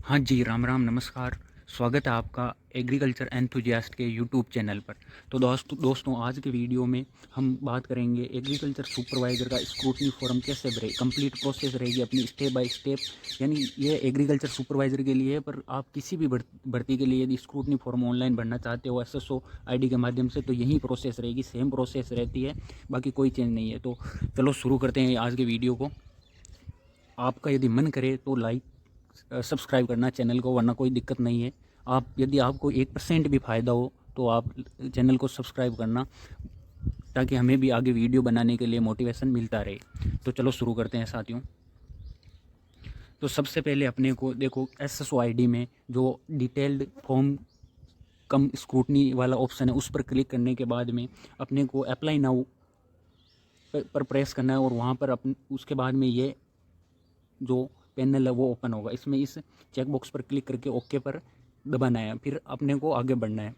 हाँ जी, राम राम, नमस्कार। स्वागत है आपका एग्रीकल्चर एंथुसियास्ट के यूट्यूब चैनल पर। तो दोस्तों आज के वीडियो में हम बात करेंगे एग्रीकल्चर सुपरवाइज़र का स्क्रूटनी फॉर्म कैसे भरें। कंप्लीट प्रोसेस रहेगी अपनी स्टेप बाय स्टेप। यानी ये एग्रीकल्चर सुपरवाइज़र के लिए है, पर आप किसी भी भर्ती के लिए यदि स्क्रूटनी फॉर्म ऑनलाइन भरना चाहते हो एसएसओ आईडी के माध्यम से, तो यही प्रोसेस रहेगी, सेम प्रोसेस रहती है, बाकी कोई चेंज नहीं है। तो चलो शुरू करते हैं आज के वीडियो को। आपका यदि मन करे तो लाइक सब्सक्राइब करना चैनल को, वरना कोई दिक्कत नहीं है। आप यदि आपको 1% भी फ़ायदा हो तो आप चैनल को सब्सक्राइब करना, ताकि हमें भी आगे वीडियो बनाने के लिए मोटिवेशन मिलता रहे। तो चलो शुरू करते हैं साथियों। तो सबसे पहले अपने को देखो एसएसओ आईडी में जो डिटेल्ड फॉर्म कम स्क्रूटनी वाला ऑप्शन है, उस पर क्लिक करने के बाद में अपने को अप्लाई नाउ पर प्रेस करना है, और वहाँ पर उसके बाद में ये जो पैनल है वो ओपन होगा। इसमें इस चेक बॉक्स पर क्लिक करके ओके पर दबाना है, फिर अपने को आगे बढ़ना है।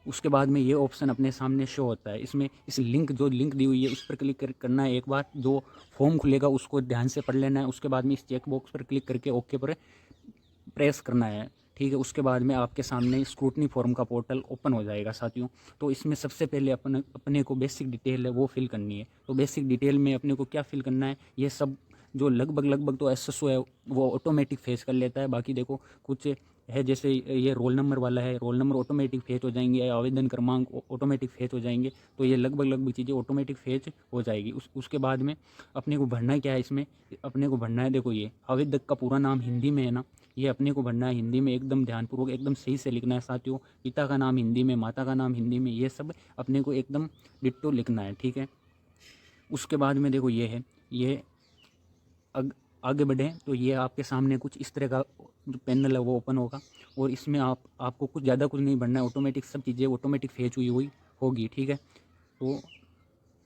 उसके बाद में ये ऑप्शन अपने सामने शो होता है। इसमें इस जो लिंक दी हुई है उस पर क्लिक करना है। एक बार जो फॉर्म खुलेगा उसको ध्यान से पढ़ लेना है। उसके बाद में इस चेक बॉक्स पर क्लिक करके ओके पर प्रेस करना है, ठीक है। उसके बाद में आपके सामने स्क्रूटनी फॉर्म का पोर्टल ओपन हो जाएगा साथियों। तो इसमें सबसे पहले अपने को बेसिक डिटेल है वो फिल करनी है। तो बेसिक डिटेल में अपने को क्या फिल करना है, ये सब जो लगभग तो एसएसओ है वो ऑटोमेटिक फेच कर लेता है। बाकी देखो कुछ है, जैसे ये रोल नंबर वाला है, रोल नंबर ऑटोमेटिक फेच हो जाएंगे, आवेदन क्रमांक ऑटोमेटिक फेच हो जाएंगे। तो ये लगभग चीज़ें ऑटोमेटिक फेच हो जाएगी। उसके बाद में अपने को भरना क्या है, इसमें अपने को भरना है, देखो ये आवेदक का पूरा नाम हिंदी में है ना, ये अपने को भरना है हिंदी में, एकदम ध्यानपूर्वक एकदम सही से लिखना है साथियों। पिता का नाम हिंदी में, माता का नाम हिंदी में, ये सब अपने को एकदम डिट्टो लिखना है, ठीक है। उसके बाद में देखो ये आगे बढ़ें तो ये आपके सामने कुछ इस तरह का जो पैनल है वो ओपन होगा, और इसमें आपको कुछ ज़्यादा कुछ नहीं भरना है, ऑटोमेटिक सब चीज़ें ऑटोमेटिक फेच हुई होगी, ठीक है। तो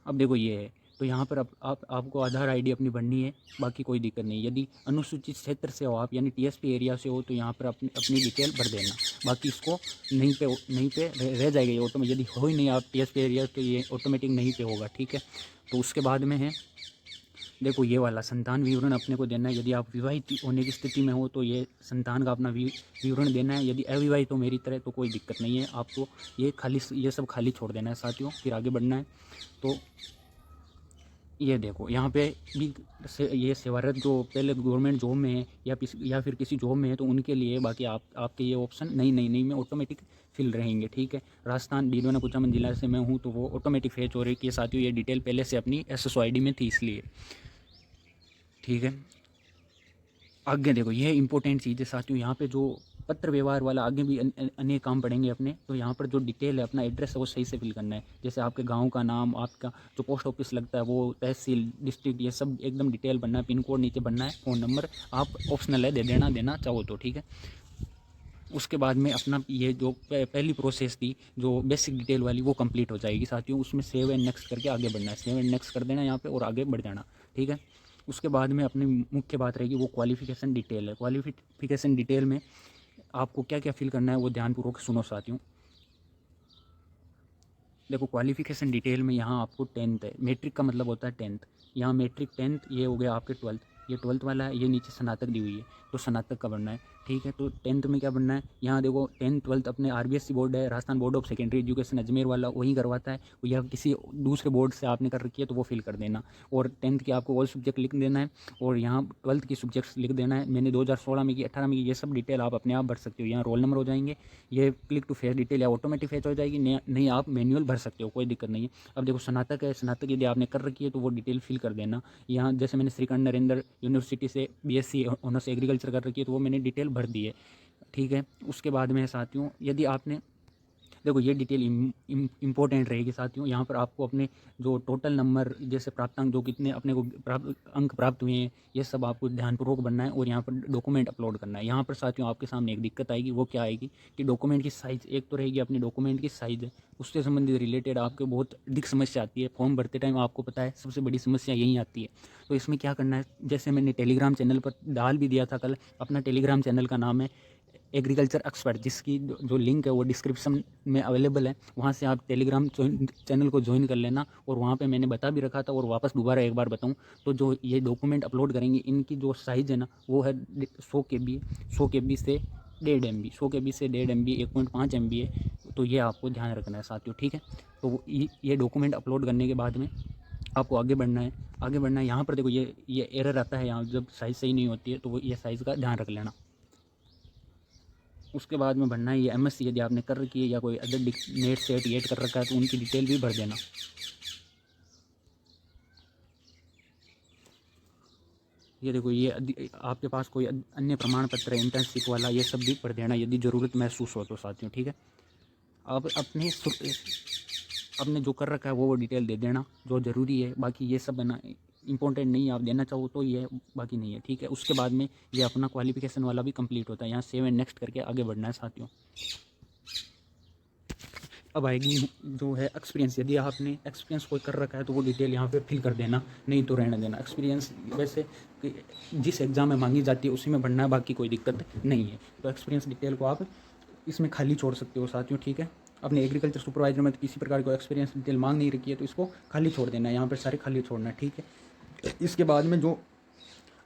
अब देखो ये है, तो यहाँ पर आपको आधार आईडी अपनी भरनी है, बाकी कोई दिक्कत नहीं। यदि अनुसूचित क्षेत्र से हो आप, यानी टीएसपी एरिया से हो, तो यहाँ पर अपनी डिटेल भर देना। बाकी इसको नहीं पे रह जाएगा ये ऑटोमेटिक। यदि हो ही नहीं आप टीएसपी एरिया तो ये ऑटोमेटिक नहीं पे होगा, ठीक है। तो उसके बाद में है देखो ये वाला संतान विवरण अपने को देना है। यदि आप विवाहित होने की स्थिति में हो तो ये संतान का अपना विवरण देना है। यदि अविवाहित हो मेरी तरह तो कोई दिक्कत नहीं है, आपको ये सब खाली छोड़ देना है साथियों, फिर आगे बढ़ना है। तो ये देखो यहाँ पे भी ये सेवारत जो पहले गवर्नमेंट जॉब में है या फिर किसी जॉब में है तो उनके लिए, बाकी आपके ये ऑप्शन नहीं में ऑटोमेटिक फिल रहेंगे, ठीक है। राजस्थान डीडवाना कुचामन जिला से मैं हूँ तो वो ऑटोमेटिक फेच हो रही है साथियों। ये डिटेल पहले से अपनी एसएसओ आईडी में थी इसलिए, ठीक है। आगे देखो ये इंपॉर्टेंट चीज़ है साथियों, यहाँ पे जो पत्र व्यवहार वाला आगे भी अनेक काम पड़ेंगे अपने। तो यहाँ पर जो डिटेल है अपना एड्रेस है वो सही से फिल करना है। जैसे आपके गांव का नाम, आपका जो पोस्ट ऑफिस लगता है वो, तहसील, डिस्ट्रिक्ट, ये सब एकदम डिटेल बनना है। पिन कोड नीचे बनना है, फ़ोन नंबर आप ऑप्शनल है देना चाहो तो, ठीक है। उसके बाद में अपना ये जो पहली प्रोसेस थी जो बेसिक डिटेल वाली वो कंप्लीट हो जाएगी साथियों। उसमें सेव एंड नेक्स्ट करके आगे बढ़ना है, सेव एंड नेक्स्ट कर देना यहाँ पे और आगे बढ़ जाना, ठीक है। उसके बाद में अपनी मुख्य बात रहेगी वो क्वालिफिकेशन डिटेल है। क्वालिफिकेशन डिटेल में आपको क्या क्या फिल करना है वो ध्यानपूर्वक सुनो साथियों। देखो क्वालिफिकेशन डिटेल में यहाँ आपको 10th है, मैट्रिक का मतलब होता है 10th। यहाँ मैट्रिक 10th, ये हो गया आपके 12th, ये 12th वाला है। ये नीचे स्नातक दी हुई है तो स्नातक का बनना है, ठीक है। तो 10th में क्या बनना है, यहाँ देखो 10th 12th अपने आरबीएससी बोर्ड है, Rajasthan board of secondary education Ajmer वाला, वही करवाता है। या किसी दूसरे बोर्ड से आपने कर रखी है तो वो फिल कर देना। और 10th की आपको ऑल सब्जेक्ट लिख देना है, और यहाँ 12th की सब्जेक्ट्स लिख देना है। मैंने 2016 में की, 18 में की, ये सब डिटेल आप अपने आप भर सकते हो। यहाँ रोल नंबर हो जाएंगे, ये क्लिक टू फेस डिटेल या ऑटोमेटिक फेच हो जाएगी, नहीं आप मैनुअल भर सकते हो, कोई दिक्कत नहीं है। अब देखो स्नातक है, स्नातक यदि आपने कर रखी है तो वो डिटेल फिल कर देना। यहाँ जैसे मैंने श्रीखंड नरेंद्र यूनिवर्सिटी से बीएससी ऑनर्स एग्रीकल्चर कर रखी है तो वो मैंने डिटेल भर दी है, ठीक है। उसके बाद में साथियों यदि आपने देखो ये डिटेल इंपॉर्टेंट रहेगी साथियों। यहाँ पर आपको अपने जो टोटल नंबर, जैसे प्राप्तांक जो कितने अपने को अंक प्राप्त हुए हैं, ये सब आपको ध्यानपूर्वक बनना है और यहाँ पर डॉक्यूमेंट अपलोड करना है। यहाँ पर साथियों आपके सामने एक दिक्कत आएगी, वो क्या आएगी कि डॉक्यूमेंट की साइज़, एक तो रहेगी अपनी डॉक्यूमेंट की साइज़, उससे संबंधित रिलेटेड आपको बहुत अधिक समस्या आती है। फॉर्म भरते टाइम आपको पता है सबसे बड़ी समस्या यही आती है। तो इसमें क्या करना है, जैसे मैंने टेलीग्राम चैनल पर डाल भी दिया था कल, अपना टेलीग्राम चैनल का नाम है एग्रीकल्चर एक्सपर्ट, जिसकी जो लिंक है वो डिस्क्रिप्शन में अवेलेबल है। वहाँ से आप टेलीग्राम चैनल को ज्वाइन कर लेना। और वहाँ पे मैंने बता भी रखा था, और वापस दोबारा एक बार बताऊँ तो जो ये डॉक्यूमेंट अपलोड करेंगे इनकी जो साइज़ है ना वो है 100 KB, 100 KB से 1.5 MB, 100 KB से 1.5 MB, 1.5 MB है। तो ये आपको ध्यान रखना है साथियों, ठीक है। तो ये डॉक्यूमेंट अपलोड करने के बाद में आपको आगे बढ़ना है, आगे बढ़ना है। यहाँ पर देखो ये एरर आता है, यहाँ जब साइज़ सही नहीं होती है तो वो ये साइज़ का ध्यान रख लेना। उसके बाद में भरना है ये MSc यदि आपने कर रखी है, या कोई अदर नेट सेट एड कर रखा है तो उनकी डिटेल भी भर देना। ये देखो ये आपके पास कोई अन्य प्रमाण पत्र है इंटर्नशिप वाला, ये सब भी भर देना यदि ज़रूरत महसूस हो तो साथियों, ठीक है। अब अपने जो कर रखा है वो डिटेल दे देना जो ज़रूरी है। बाकी ये सब है ना इंपॉर्टेंट नहीं है, आप देना चाहो तो ये बाकी नहीं है, ठीक है। उसके बाद में ये अपना क्वालिफिकेशन वाला भी कंप्लीट होता है। यहाँ सेव एंड नेक्स्ट करके आगे बढ़ना है साथियों। अब आएगी जो है एक्सपीरियंस। यदि आपने एक्सपीरियंस कोई कर रखा है तो वो डिटेल यहाँ पे फिल कर देना, नहीं तो रहने देना। एक्सपीरियंस वैसे जिस एग्ज़ाम में मांगी जाती है उसी में भरना है, बाकी कोई दिक्कत नहीं है। तो एक्सपीरियंस डिटेल को आप इसमें खाली छोड़ सकते हो साथियों, ठीक है। अपने एग्रीकल्चर सुपरवाइजर में तो किसी प्रकार को एक्सपीरियंस डिटेल मांग नहीं रखी है तो इसको खाली छोड़ देना है, यहाँ पर सारे खाली छोड़ना है, ठीक है। इसके बाद में जो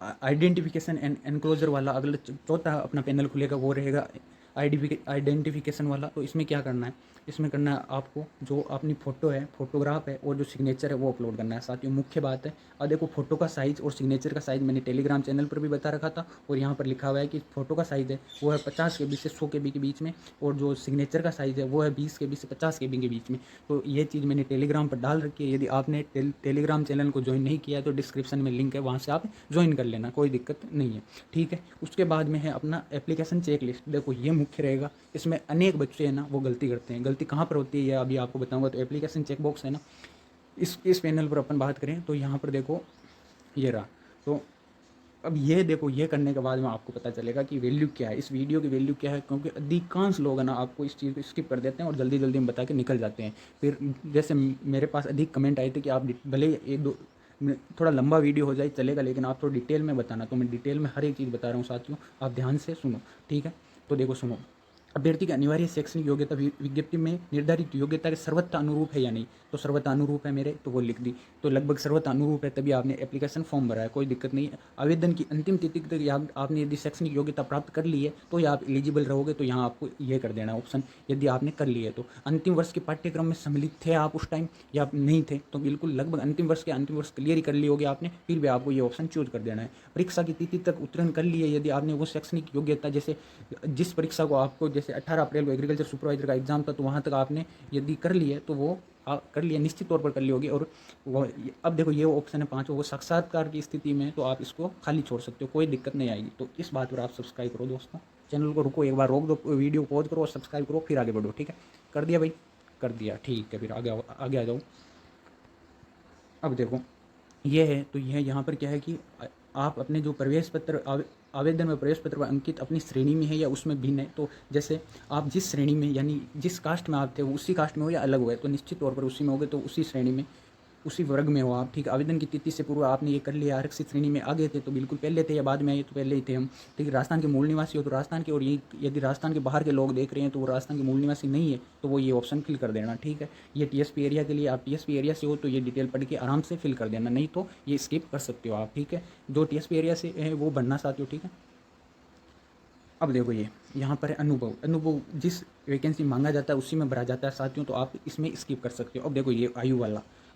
आइडेंटिफिकेशन एंड एनक्लोजर वाला अगला चौथा अपना पैनल खुलेगा, वो रहेगा आइडेंटिफिकेशन वाला। तो इसमें क्या करना है, इसमें करना है आपको जो अपनी फ़ोटो है, फोटोग्राफ है और जो सिग्नेचर है वो अपलोड करना है साथियों। मुख्य बात है, अब देखो फ़ोटो का साइज़ और सिग्नेचर का साइज़ मैंने टेलीग्राम चैनल पर भी बता रखा था, और यहाँ पर लिखा हुआ है कि फ़ोटो का साइज़ है वो है 50 KB से 100 KB के बीच में, और जो सिग्नेचर का साइज़ है वो है 20 KB से 50 KB के बीच में। तो ये चीज़ मैंने टेलीग्राम पर डाल रखी है। यदि आपने टेलीग्राम चैनल को ज्वाइन नहीं किया तो डिस्क्रिप्शन में लिंक है, वहाँ से आप ज्वाइन कर लेना, कोई दिक्कत नहीं है, ठीक है। उसके बाद में है अपना एप्लीकेशन चेक लिस्ट। देखो ये मुख्य रहेगा, इसमें अनेक बच्चे हैं ना वो गलती करते हैं। गलती कहाँ पर होती है ये अभी आपको बताऊंगा। तो एप्लीकेशन चेक बॉक्स है ना, इस पैनल पर अपन बात करें तो यहाँ पर देखो ये रहा। तो अब ये देखो, ये करने के बाद में आपको पता चलेगा कि वैल्यू क्या है, इस वीडियो की वैल्यू क्या है। क्योंकि अधिकांश लोग है ना आपको इस चीज़ को स्किप कर देते हैं और जल्दी जल्दी में बता के निकल जाते हैं। फिर जैसे मेरे पास अधिक कमेंट आए थे कि आप भले एक दो थोड़ा लंबा वीडियो हो जाए चलेगा, लेकिन आप थोड़ा डिटेल में बताना। तो मैं डिटेल में हर एक चीज़ बता रहा हूँ साथियों, आप ध्यान से सुनो, ठीक है। तो देखो सुनो, अभ्यर्थी की अनिवार्य शैक्षणिक योग्यता विज्ञप्ति में निर्धारित योग्यता के सर्वथा अनुरूप है या नहीं। तो सर्वथा अनुरूप है मेरे, तो वो लिख दी। तो लगभग सर्वथा अनुरूप है, तभी आपने एप्लीकेशन फॉर्म भरा है, कोई दिक्कत नहीं है। आवेदन की अंतिम तिथि तक आपने यदि शैक्षणिक योग्यता प्राप्त कर ली है तो या आप एलिजिबल रहोगे। तो यहाँ आपको ये कर देना ऑप्शन, यदि आपने कर ली है तो। अंतिम वर्ष के पाठ्यक्रम में सम्मिलित थे आप उस टाइम या आप नहीं थे, तो बिल्कुल लगभग अंतिम वर्ष क्लियर ही कर ली होगी आपने, फिर भी आपको ये ऑप्शन चूज कर देना है। परीक्षा की तिथि तक उत्तीर्ण कर लिए यदि आपने वो शैक्षणिक योग्यता, जैसे जिस परीक्षा को आपको जैसे 18 अप्रैल को एग्रीकल्चर सुपरवाइजर का एग्जाम था, तो वहाँ तक आपने यदि कर ली है तो वो कर लिया, निश्चित तौर पर कर ली होगी। और वो अब देखो ये ऑप्शन है पाँचों, वो साक्षात्कार की स्थिति में तो आप इसको खाली छोड़ सकते हो, कोई दिक्कत नहीं आएगी। तो इस बात पर आप सब्सक्राइब करो दोस्तों, चैनल को रुको एक बार, रोक दो वीडियो, पॉज करो और सब्सक्राइब करो, फिर आगे बढ़ो, ठीक है। कर दिया भाई, कर दिया, ठीक है। फिर आगे आ जाओ। अब देखो ये है, तो यह यहाँ पर क्या है कि आप अपने जो प्रवेश पत्र आवेदन में प्रवेश पत्र पर अंकित अपनी श्रेणी में है या उसमें भिन्न है। तो जैसे आप जिस श्रेणी में यानी जिस कास्ट में आप थे उसी कास्ट में हो या अलग हुए, तो निश्चित तौर पर उसी में हो गए, तो उसी श्रेणी में उसी वर्ग में हो आप, ठीक है। आवेदन की तिथि से पूर्व आपने ये कर लिया, आरक्षित श्रेणी में आगे थे तो बिल्कुल पहले थे, या बाद में आए तो पहले ही थे हम, ठीक है। राजस्थान के मूल निवासी हो तो राजस्थान के, और ये यदि राजस्थान के बाहर के लोग देख रहे हैं तो वो राजस्थान के मूल निवासी नहीं है तो वो ये ऑप्शन फिल कर देना, ठीक है। ये TSP एरिया के लिए, आप TSP एरिया से हो तो ये डिटेल पढ़ के आराम से फिल कर देना, नहीं तो ये स्किप कर सकते हो आप, ठीक है। जो TSP एरिया से है वो भरना साथियों, ठीक है। अब देखो ये यहाँ पर है अनुभव जिस वैकेंसी मांगा जाता है उसी में भरा जाता है साथियों, तो आप इसमें स्किप कर सकते हो। अब देखो ये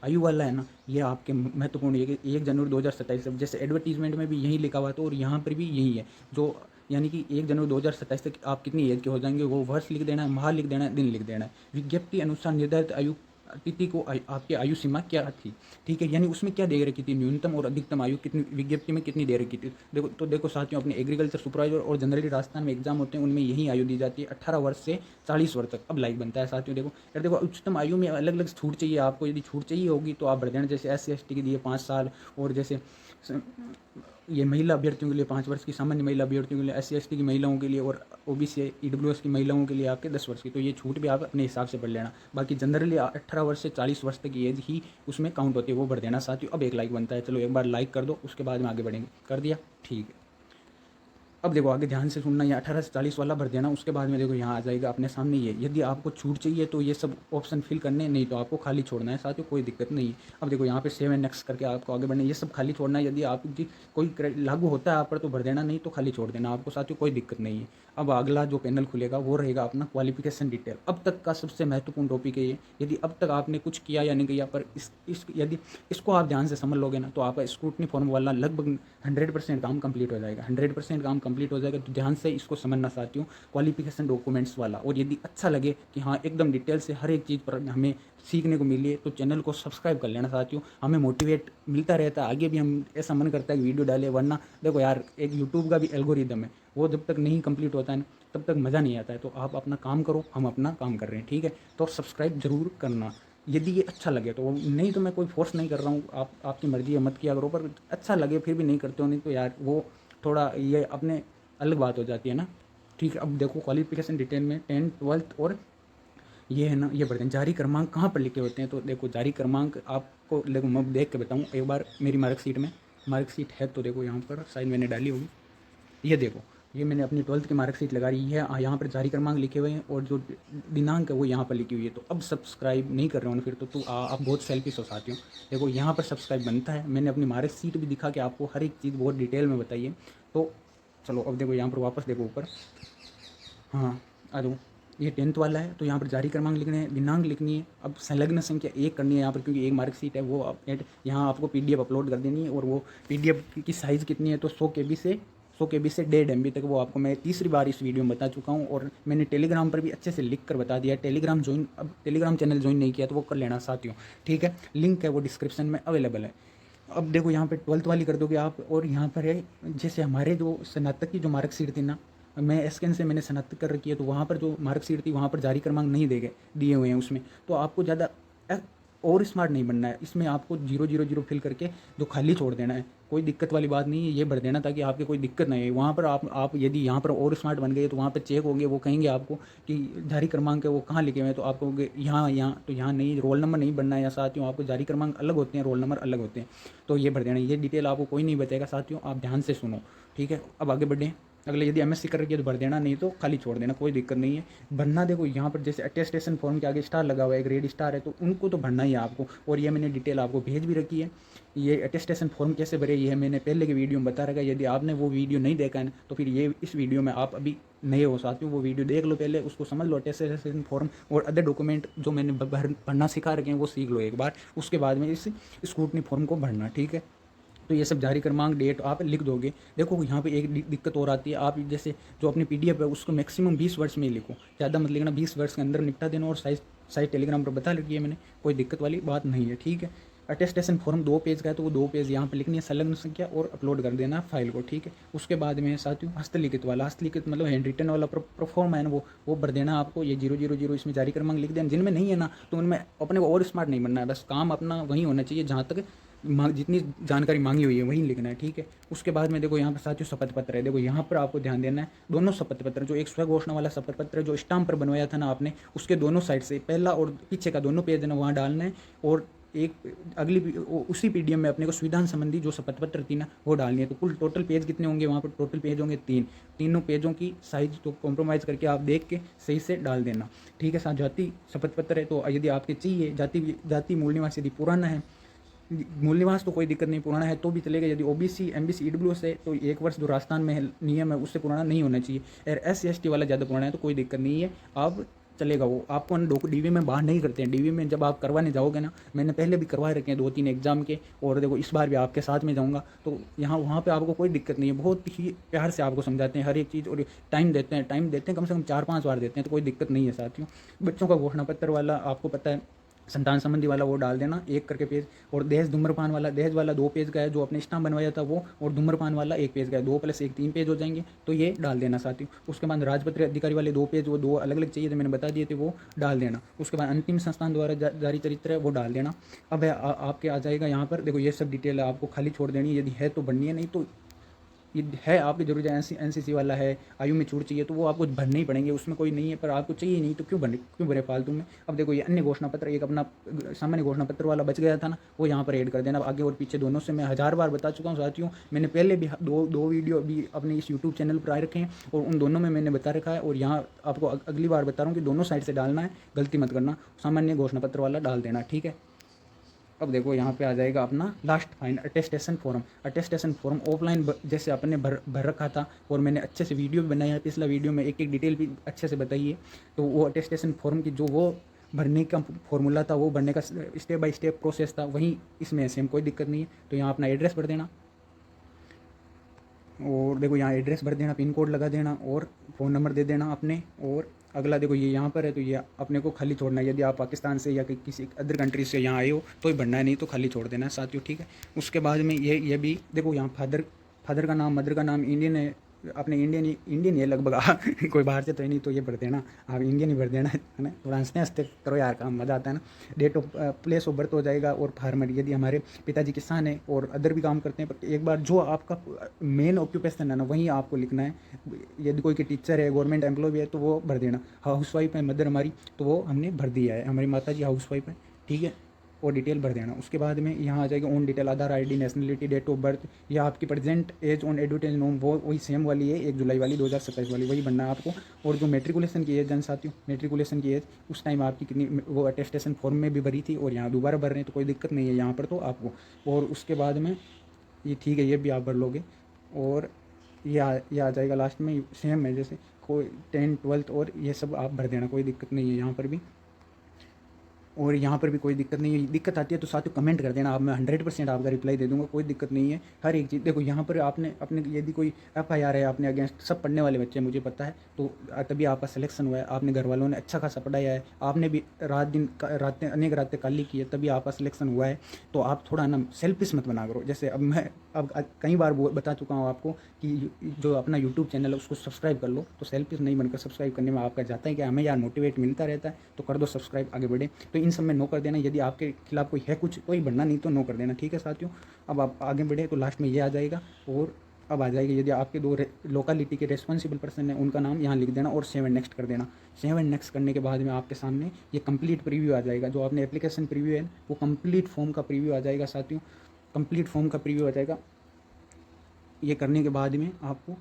आयु वाला है ना, ये आपके महत्वपूर्ण है कि 1 जनवरी 2027, जैसे एडवर्टीजमेंट में भी यही लिखा हुआ था और यहाँ पर भी यही है, जो यानी कि 1 जनवरी 2027 तक आप कितनी एज के हो जाएंगे वो वर्ष लिख देना है, माह लिख देना है, दिन लिख देना है। विज्ञप्ति अनुसार निर्धारित आयु तिथि को आपकी आयु सीमा क्या थी, ठीक है। यानी उसमें क्या दे रखी थी, न्यूनतम और अधिकतम आयु कितनी विज्ञप्ति में कितनी दे रखी थी। देखो साथियों, अपने एग्रीकल्चर सुपरवाइजर और जनरली राजस्थान में एग्जाम होते हैं उनमें यही आयु दी जाती है, 18 वर्ष से 40 वर्ष तक। अब लाइक बनता है साथियों, देखो यार, देखो उच्चतम आयु में अलग अलग छूट चाहिए आपको, यदि छूट चाहिए होगी तो आप भर देना। जैसे SC ST के लिए 5 साल, और जैसे ये महिला अभ्यर्थियों के लिए 5 वर्ष की, सामान्य महिला अभ्यर्थियों के लिए, SC ST की महिलाओं के लिए, और OBC EWS की महिलाओं के लिए आपके 10 वर्ष की। तो ये छूट भी आप अपने हिसाब से भर लेना। बाकी जनरली 18 वर्ष से 40 वर्ष तक की एज ही उसमें काउंट होती है, वो भर देना साथियों। अब एक लाइक बनता है, चलो एक बार लाइक कर दो, उसके बाद में आगे बढ़ेंगे। कर दिया, ठीक है। अब देखो आगे ध्यान से सुनना, ये 18 से 40 वाला भर देना। उसके बाद में देखो यहाँ आ जाएगा अपने सामने ये, यदि आपको छूट चाहिए तो ये सब ऑप्शन फिल करने, नहीं तो आपको खाली छोड़ना है साथियों, कोई दिक्कत नहीं है। अब देखो यहाँ पे 7 नेक्स्ट करके आपको आगे बढ़ना, ये सब खाली छोड़ना है। यदि आपकी कोई लागू होता है आप पर तो भर देना, नहीं तो खाली छोड़ देना आपको साथियों, कोई दिक्कत नहीं है। अब अगला जो पैनल खुलेगा वो रहेगा अपना क्वालिफिकेशन डिटेल। अब तक का सबसे महत्वपूर्ण टॉपिक है ये। यदि अब तक आपने कुछ किया या नहीं किया, पर यदि इसको आप ध्यान से समझ लोगे ना तो आपका स्क्रूटनी फॉर्म वाला लगभग 100% काम कंप्लीट हो जाएगा। 100% काम कंप्लीट हो जाएगा। तो ध्यान से इसको समझना चाहती हूँ, क्वालिफिकेशन डॉक्यूमेंट्स वाला। और यदि अच्छा लगे कि हाँ एकदम डिटेल से हर एक चीज़ पर हमें सीखने को मिली है तो चैनल को सब्सक्राइब कर लेना चाहती हूँ। हमें मोटिवेट मिलता रहता है, आगे भी हम ऐसा मन करता है कि वीडियो डालें। वरना देखो यार, एक यूट्यूब का भी एल्गोरिदम है, वो जब तक नहीं कंप्लीट होता है ना तब तक मज़ा नहीं आता है। तो आप अपना काम करो, हम अपना काम कर रहे हैं, ठीक है। तो सब्सक्राइब जरूर करना यदि ये अच्छा लगे तो, नहीं तो मैं कोई फोर्स नहीं कर रहा हूँ, आपकी मर्ज़ी है, मत किया करो। पर अच्छा लगे फिर भी नहीं करते हो, नहीं तो यार वो थोड़ा ये अपने अलग बात हो जाती है ना, ठीक है। अब देखो क्वालिफिकेशन डिटेल में 10th 12th और ये है ना, ये बढ़ते हैं। जारी क्रमांक कहाँ पर लिखे होते हैं, तो देखो जारी क्रमांक आपको देखो मैं देख के बताऊँ एक बार। मेरी मार्कशीट में मार्कशीट है तो देखो यहाँ पर शायद मैंने डाली होगी, ये देखो, ये मैंने अपनी 12th की मार्कशीट लगा रही है। यहाँ पर जारी क्रमांक लिखे हुए हैं और जो दिनांक है वो यहाँ पर लिखी हुई है। तो अब सब्सक्राइब नहीं कर रहे हो ना फिर तो आप बहुत सेल्फिश हो साथियों। देखो यहाँ पर सब्सक्राइब बनता है, मैंने अपनी मार्कशीट भी दिखा के आपको हर एक चीज़ बहुत डिटेल में बताई है। तो चलो अब देखो यहाँ पर वापस देखो ऊपर, हाँ आ जाओ। ये 10th वाला है तो यहाँ पर जारी क्रमांक लिखने हैं, दिनांक लिखनी है। अब संलग्न संख्या 1 करनी है यहाँ पर, क्योंकि एक मार्कशीट है वो यहाँ आपको PDF अपलोड कर देनी है। और वो PDF की साइज़ कितनी है तो 100 KB से 1.5 MB तक वो आपको मैं तीसरी बार इस वीडियो में बता चुका हूँ। और मैंने टेलीग्राम पर भी अच्छे से लिख कर बता दिया। टेलीग्राम ज्वाइन, अब टेलीग्राम चैनल ज्वाइन नहीं किया तो वो कर लेना साथियों, ठीक है। लिंक है वो डिस्क्रिप्शन में अवेलेबल है। अब देखो यहाँ पे 12th वाली कर दोगे आप। और यहाँ पर है जैसे हमारे जो स्नातक की जो मार्कशीट थी ना, मैं एसकेन से मैंने स्नातक कर रखी है, तो वहाँ पर जो मार्कशीट थी वहाँ पर जारी क्रमांक नहीं दिए हुए हैं उसमें। तो आपको ज़्यादा और स्मार्ट नहीं बनना है, इसमें आपको 000 फिल करके जो खाली छोड़ देना है। कोई दिक्कत वाली बात नहीं है, ये भर देना ताकि आपके कोई दिक्कत नहीं है। वहाँ पर आप यदि यहाँ पर और स्मार्ट बन गए तो वहाँ पर चेक होंगे, वो कहेंगे आपको कि जारी क्रमांक है वो कहाँ लिखे हुए हैं, तो आप कहोगे यहाँ तो यहाँ नहीं, रोल नंबर नहीं बनना है। या साथियों आपको जारी क्रमांक अलग होते हैं, रोल नंबर अलग होते हैं, तो ये भर देना। ये डिटेल आपको कोई नहीं बताएगा साथियों, आप ध्यान से सुनो, ठीक है। अब आगे बढ़ें, अगले यदि MSc कर रखी है तो भर देना, नहीं तो खाली छोड़ देना, कोई दिक्कत नहीं है। भरना देखो यहाँ पर जैसे अटेस्टेशन फॉर्म के आगे स्टार लगा हुआ है, एक रेड स्टार है, तो उनको तो भरना ही है आपको। और ये मैंने डिटेल आपको भेज भी रखी है। ये अटेस्टेशन फॉर्म कैसे भरे ये मैंने पहले के वीडियो में बता रखा है। यदि आपने वो वीडियो नहीं देखा है तो फिर ये इस वीडियो में आप अभी नए हो साथियों, वो वीडियो देख लो पहले, उसको समझ लो। अटेस्टेशन फॉर्म और अदर डॉक्यूमेंट जो मैंने भरना सिखा रखे हैं वो सीख लो एक बार, उसके बाद में इस स्क्रूटनी फॉर्म को भरना, ठीक है। तो ये सब जारी क्रमांक डेट आप लिख दोगे। देखो यहाँ पे एक दिक्कत और आती है, आप जैसे जो अपनी PDF है उसको मैक्सिमम 20 वर्ड्स में ही लिखो, ज़्यादा मत लिखना, 20 वर्ड्स के अंदर निपटा देना। और साइज टेलीग्राम पर बता रखी है मैंने, कोई दिक्कत वाली बात नहीं है, ठीक है। अटेस्टेशन फॉर्म 2 पेज का है तो वो 2 पेज यहाँ पर लिखनी है, संलग्न संख्या, और अपलोड कर देना फाइल को, ठीक है। उसके बाद में साथियों हस्तलिखित वाला, हस्तलिखित मतलब हैंड रिटन वाला प्रोफॉर्म है ना, वो भर देना आपको। ये 000 इसमें जारी क्रमांक लिख देना। जिनमें नहीं है ना तो उनमें अपने को और स्मार्ट नहीं बनना है, बस काम अपना वही होना चाहिए जहाँ तक जितनी जानकारी मांगी हुई है वही लिखना है, ठीक है। उसके बाद में देखो यहाँ पर साथियों शपथ पत्र है। देखो यहाँ पर आपको ध्यान देना है, दोनों शपथ पत्र, जो एक स्वघोषणा वाला शपथ पत्र है जो स्टाम्प पर बनवाया था ना आपने, उसके दोनों साइड से पहला और पीछे का दोनों पेज है ना वहाँ डालना है। और एक अगली उसी PDF में अपने को संविधान संबंधी जो शपथ पत्र थी ना वो डालनी है। तो कुल टोटल पेज कितने होंगे वहाँ पर, टोटल पेज होंगे 3। तीनों पेजों की साइज तो कॉम्प्रोमाइज़ करके आप देख के सही से डाल देना, ठीक है। साथ जाति शपथ पत्र है तो यदि आपके चाहिए, जाति मूल निवास यदि पुराना है, मूल निवास तो कोई दिक्कत नहीं, पुराना है तो भी चलेगा। यदि OBC MBC EWS है तो 1 वर्ष जो राजस्थान में नियम है उससे पुराना नहीं होना चाहिए। और SC ST वाला ज़्यादा पुराना है तो कोई दिक्कत नहीं है, आप चलेगा वो। आपको DV में बाहर नहीं करते हैं। DV में जब आप करवाने जाओगे ना, मैंने पहले भी करवा रखे हैं 2-3 एग्जाम के, और देखो इस बार भी आपके साथ में जाऊँगा तो वहाँ पे आपको कोई दिक्कत नहीं है। बहुत ही प्यार से आपको समझाते हैं हर एक चीज़, और टाइम देते हैं कम से कम 4-5 बार देते हैं, तो कोई दिक्कत नहीं है साथियों। बच्चों का घोषणा पत्र वाला आपको पता है, संतान संबंधी वाला वो डाल देना 1 करके पेज। और दहेज धूम्रपान वाला, दहेज वाला 2 पेज का है जो अपने स्टाम्प बनवाया था वो, और धूम्रपान वाला 1 पेज का है, 2 + 1 3 पेज हो जाएंगे, तो ये डाल देना साथियों। उसके बाद राजपत्रित अधिकारी वाले 2 पेज, वो 2 अलग अलग चाहिए थे, मैंने बता दिए थे, वो डाल देना। उसके बाद अंतिम संस्थान द्वारा जारी चरित्र है वो डाल देना। अब आपके आ जाएगा यहाँ पर, देखो ये सब डिटेल आपको खाली छोड़ देनी है, यदि है तो बननी है, नहीं तो ये है आपकी ज़रूरत है, एनसीसी वाला है, आयु में छूट चाहिए, तो वो आपको भरने ही पड़ेंगे, उसमें कोई नहीं है, पर आपको चाहिए नहीं तो क्यों भरे फालतू में। अब देखो ये अन्य घोषणा पत्र, एक अपना सामान्य घोषणा पत्र वाला बच गया था ना, वो यहाँ पर ऐड कर देना। आगे और पीछे दोनों से मैं 1000 बार बता चुका हूँ साथियों। मैंने पहले भी दो वीडियो अभी अपने इस यूट्यूब चैनल पर आए रखे हैं, और उन दोनों में मैंने बता रखा है, और यहाँ आपको अगली बार बता रहा हूँ कि दोनों साइड से डालना है, गलती मत करना, सामान्य घोषणा पत्र वाला डाल देना, ठीक है। अब देखो यहाँ पे आ जाएगा अपना last fine attestation form. Attestation form offline जैसे अपने भर रखा था, और मैंने अच्छे से वीडियो भी बनाया है, पिछला वीडियो में एक एक डिटेल भी अच्छे से बताई है। तो वो अटेस्टेशन फॉर्म की जो वो भरने का फॉर्मूला था, वो भरने का स्टेप बाय स्टेप प्रोसेस था, वहीं इसमें सेम, कोई दिक्कत नहीं है। तो यहाँ अपना एड्रेस भर देना, और देखो यहाँ एड्रेस भर देना, पिन कोड लगा देना, और फ़ोन नंबर दे देना अपने। और अगला देखो ये यहाँ पर है, तो ये अपने को खाली छोड़ना है। यदि आप पाकिस्तान से या किसी अदर कंट्री से यहाँ आए हो तो ही भरना है, नहीं तो खाली छोड़ देना है साथियों, ठीक है। उसके बाद में ये भी देखो, यहाँ फादर का नाम, मदर का नाम इंडियन है, अपने इंडियन है लगभग कोई बाहर से तो है नहीं, तो ये भर देना, आप इंडियन ही भर देना है ना। थोड़ा हंसते हंसते करो यार, काम मज़ा आता है ना। Date of place of birth हो जाएगा, और फार्मर, यदि हमारे पिताजी किसान हैं और अदर भी काम करते हैं, पर एक बार जो आपका मेन ऑक्यूपेशन है ना, वहीं आपको लिखना है। यदि कोई की टीचर है, गवर्नमेंट एम्प्लॉय भी है, तो वो भर देना। हाउस वाइफ है मदर हमारी, तो वो हमने भर दिया है, हमारी माता जी हाउस वाइफ है, ठीक है, और डिटेल भर देना। उसके बाद में यहाँ आ जाएगा on detail, Aadhaar ID, nationality, date of birth, या आपकी प्रेजेंट एज ऑन एडवर्टाइज नोम, वो वही सेम वाली है, 1 जुलाई वाली 2027 वाली, वही बनना है आपको। और जो मेट्रिकुलेशन की एज जन साथियों, मेट्रिकुलेशन की एज उस टाइम आपकी कितनी, वो अटेस्टेशन फॉर्म में भी भरी थी, और यहाँ दोबारा भर रहे हैं, तो कोई दिक्कत नहीं है यहाँ पर तो आपको। और उसके बाद में ये ठीक है, ये भी आप भर लोगे। और ये आ जाएगा लास्ट में, सेम है जैसे कोई 10th 12th, और ये सब आप भर देना, कोई दिक्कत नहीं है यहाँ पर भी। और यहाँ पर भी कोई दिक्कत नहीं है, दिक्कत आती है तो साथियों कमेंट कर देना, आप, मैं 100% आपका रिप्लाई दे दूंगा, कोई दिक्कत नहीं है। हर एक चीज़ देखो, यहाँ पर आपने अपने यदि कोई FIR है आपने अगेंस्ट, सब पढ़ने वाले बच्चे हैं मुझे पता है, तो तभी आपका सिलेक्शन हुआ है, आपने घर वालों ने अच्छा खासा पढ़ाया है, आपने भी रातें अनेक रातें काली की है, तभी आपका सिलेक्शन हुआ है। तो आप थोड़ा ना सेल्फिश मत बना करो। जैसे अब मैं कई बार बता चुका हूँ आपको कि जो अपना यूट्यूब चैनल है उसको सब्सक्राइब कर लो, तो सेल्फिश नहीं बनकर सब्सक्राइब करने में आपका जाता है कि हमें यार मोटिवेट मिलता रहता है, तो कर दो सब्सक्राइब, आगे बढ़े। तो इन सब में नो कर देना, यदि आपके खिलाफ कोई है कुछ तो ही बनना, नहीं तो नो कर देना, ठीक है साथियों। अब आप आगे बढ़े तो लास्ट में ये आ जाएगा। और अब आ जाएगा, यदि आपके 2 लोकेलिटी के रेस्पॉन्सिबल पर्सन है, उनका नाम यहाँ लिख देना, और सेव एंड नेक्स्ट कर देना। सेव एंड नेक्स्ट करने के बाद में आपके सामने ये कंप्लीट प्रीव्यू आ जाएगा, जो आपने एप्लीकेशन प्रीव्यू है, वो कंप्लीट फॉर्म का प्रीव्यू आ जाएगा साथियों, कंप्लीट फॉर्म का प्रीव्यू आ जाएगा। ये करने के बाद में आपको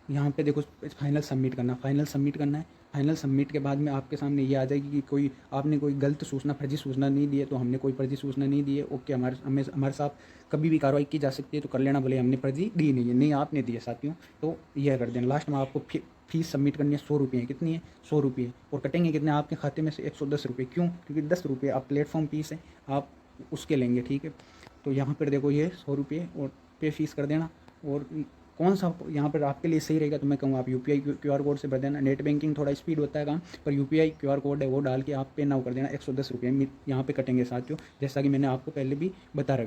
यहाँ पे देखो फाइनल सबमिट करना, फाइनल सबमिट करना है। फाइनल सबमिट के बाद में आपके सामने ये आ जाएगी कि कोई आपने कोई गलत सूचना, फर्जी सूचना नहीं दी है, तो हमने कोई फर्जी सूचना नहीं दी है, ओके, हमारे साथ कभी भी कार्रवाई की जा सकती है, तो कर लेना, भले हमने फर्जी दी नहीं है, नहीं आपने दी है साथियों, तो यह कर देना। लास्ट में आपको फीस सबमिट करनी है 100 रुपये, कितनी है 100 रुपये, और कटेंगे कितने आपके खाते में से 110 रुपये। क्यों? क्योंकि 10 रुपये आप प्लेटफॉर्म फीस है, आप उसके लेंगे, ठीक है। तो यहाँ पर देखो ये 100 रुपये और पे फीस कर देना। और कौन सा यहाँ पर आपके लिए सही रहेगा, तो मैं कहूँगा आप UPI QR कोड से भर देना। नेट बैंकिंग थोड़ा स्पीड होता है काम, पर UPI QR कोड है वो डाल के आप पे नाउ कर देना, 110 रुपये यहाँ पे कटेंगे साथियों, जैसा कि मैंने आपको पहले भी बता रखा।